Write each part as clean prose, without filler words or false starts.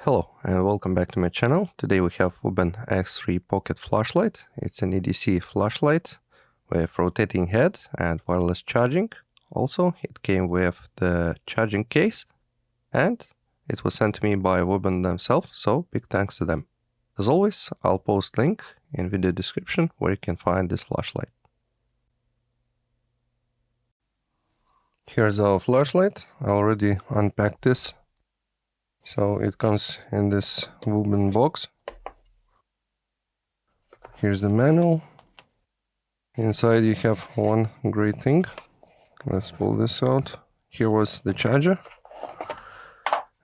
Hello and welcome back to my channel. Today we have Wuben X3 pocket flashlight. It's an EDC flashlight with rotating head and wireless charging. Also, it came with the charging case and it was sent to me by Wuben themselves, so big thanks to them. As always, I'll post link in video description where you can find this flashlight. Here's our flashlight. I already unpacked this. So it comes in this Wuben box. Here's the manual. Inside you have one great thing. Let's pull this out. Here was the charger.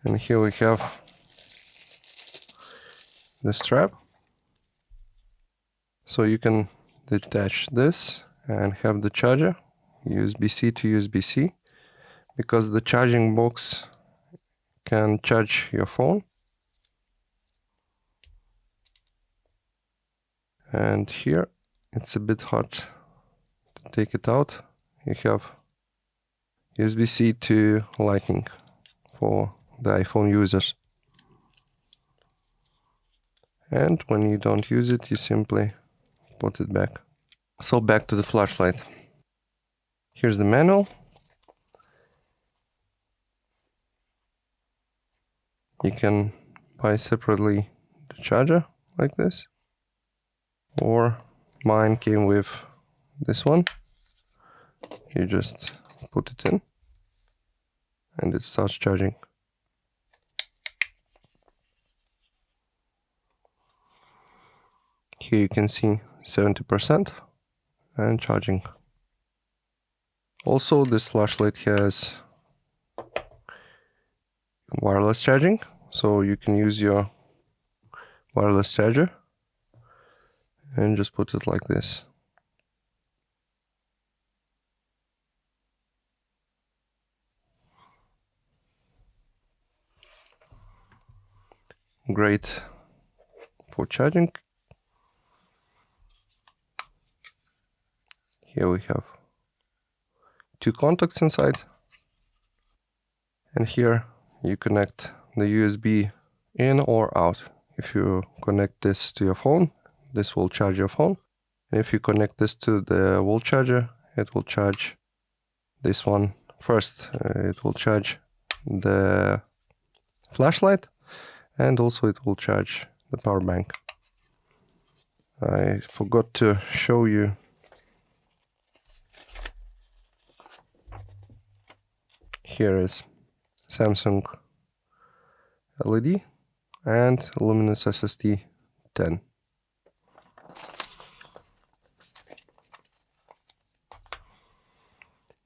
And here we have the strap. So you can detach this and have the charger, USB-C to USB-C, because the charging box can charge your phone. And here it's a bit hard to take it out. You have USB-C to Lightning for the iPhone users. And when you don't use it, you simply put it back. So back to the flashlight. Here's the manual. You can buy separately the charger like this, or mine came with this one. You just put it in and it starts charging. Here you can see 70% and charging. Also, this flashlight has wireless charging, so you can use your wireless charger and just put it like this. Great for charging. Here we have two contacts inside, and here you connect the USB in or out. If you connect this to your phone, this will charge your phone. And if you connect this to the wall charger, it will charge this one first. It will charge the flashlight, and also it will charge the power bank. I forgot to show you. Here is Samsung LED and luminous SSD 10.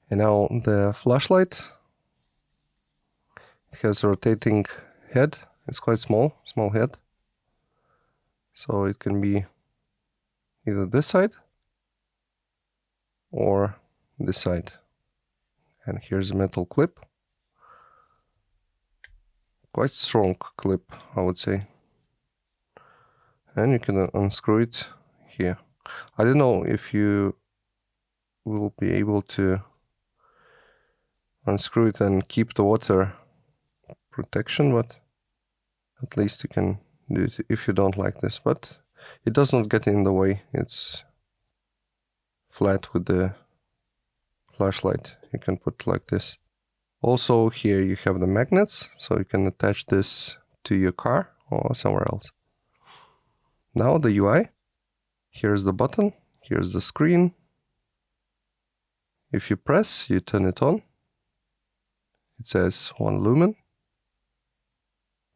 And now the flashlight, it has a rotating head. It's quite small head. So it can be either this side or this side. And here's a metal clip. Quite strong clip, I would say. And you can unscrew it here. I don't know if you will be able to unscrew it and keep the water protection, but at least you can do it if you don't like this. But it does not get in the way. It's flat with the flashlight. You can put it like this. Also, here you have the magnets, so you can attach this to your car or somewhere else. Now the UI. Here's the button, here's the screen. If you press, you turn it on. It says 1 lumen.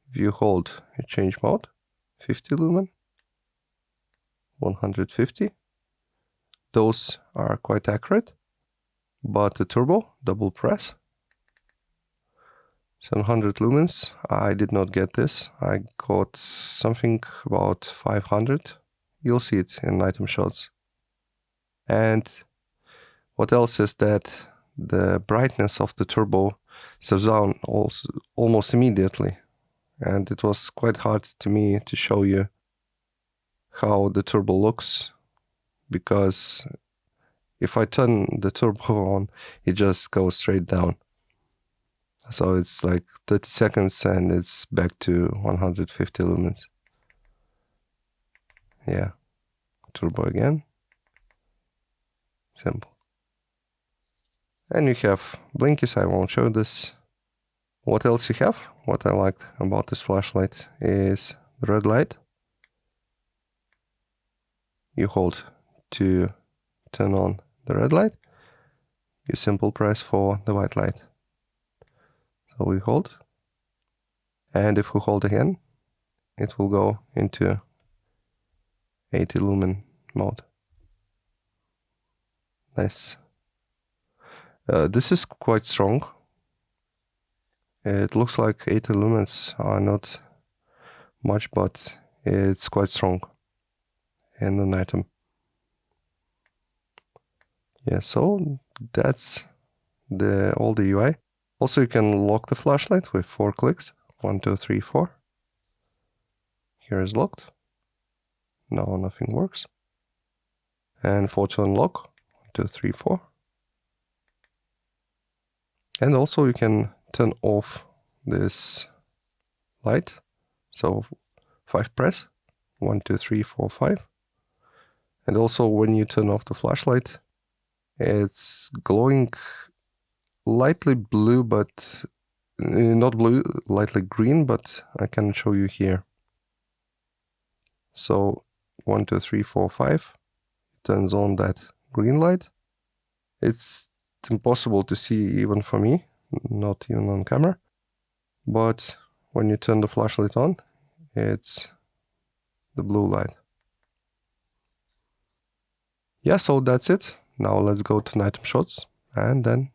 If you hold, you change mode. 50 lumen. 150. Those are quite accurate. But the turbo, double press. 700 lumens. I did not get this. I got something about 500. You'll see it in item shots. And what else is that the brightness of the turbo steps down also almost immediately. And it was quite hard to me to show you how the turbo looks, because if I turn the turbo on, it just goes straight down. So it's like 30 seconds and it's back to 150 lumens. Yeah, turbo again. Simple. And you have blinkies, I won't show this. What else you have? What I like about this flashlight is the red light. You hold to turn on the red light. You simple press for the white light. So we hold. And if we hold again, it will go into 80 lumen mode. Nice. This is quite strong. It looks like 80 lumens are not much, but it's quite strong in the nighttime. Yeah, so that's all the UI. Also, you can lock the flashlight with 4 clicks. 1, 2, 3, 4. Here is locked. Now nothing works. And for to unlock, 1, 2, 3, 4. And also you can turn off this light. So 5 press, 1, 2, 3, 4, 5. And also when you turn off the flashlight, it's glowing lightly blue, but not blue, lightly green, but I can show you here. So 1, 2, 3, 4, 5 turns on that green light. It's impossible to see even for me, not even on camera. But when you turn the flashlight on, it's the blue light. Yeah, so that's it. Now let's go to nighttime shots, and then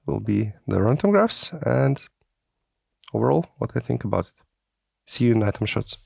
will be the runtime graphs and overall what I think about it. See you in nighttime shots.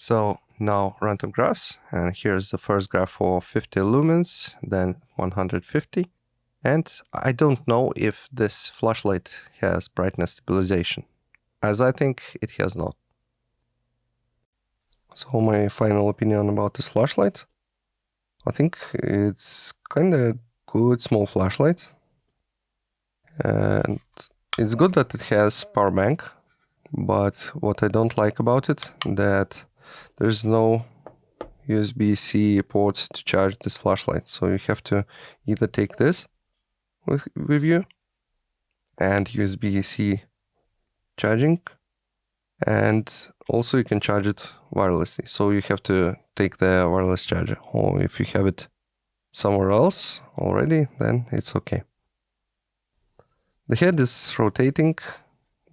So now runtime graphs, and here's the first graph for 50 lumens, then 150. And I don't know if this flashlight has brightness stabilization, as I think it has not. So my final opinion about this flashlight, I think it's kind of good small flashlight. And it's good that it has power bank, but what I don't like about it, that there's no USB-C port to charge this flashlight. So you have to either take this with you and USB-C charging, and also you can charge it wirelessly. So you have to take the wireless charger, or if you have it somewhere else already, then it's okay. The head is rotating,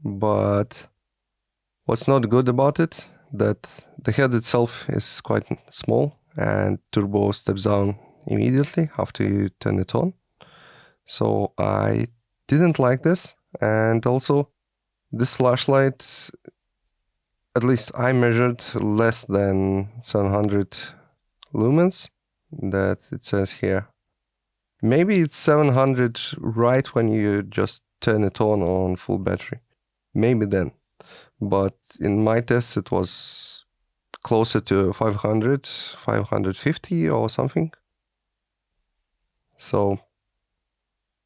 but what's not good about it, that the head itself is quite small and turbo steps down immediately after you turn it on. So I didn't like this, and also this flashlight, at least I measured less than 700 lumens that it says here. Maybe it's 700 right when you just turn it on full battery. Maybe then. But in my tests it was closer to 500, 550 or something. So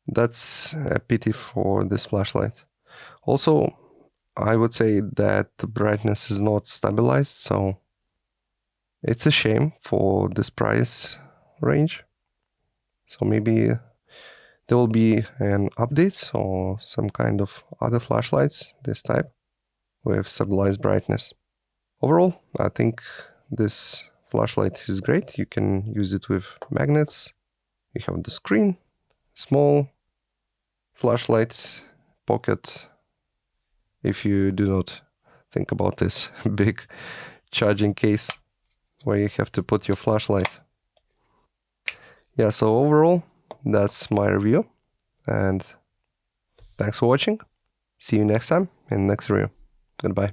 that's a pity for this flashlight. Also, I would say that the brightness is not stabilized, so it's a shame for this price range. So maybe there will be an updates or some kind of other flashlights this type with stabilized brightness. Overall, I think this flashlight is great. You can use it with magnets. You have the screen, small flashlight, pocket, if you do not think about this big charging case where you have to put your flashlight. Yeah, so overall, that's my review, and thanks for watching. See you next time in the next review. Goodbye.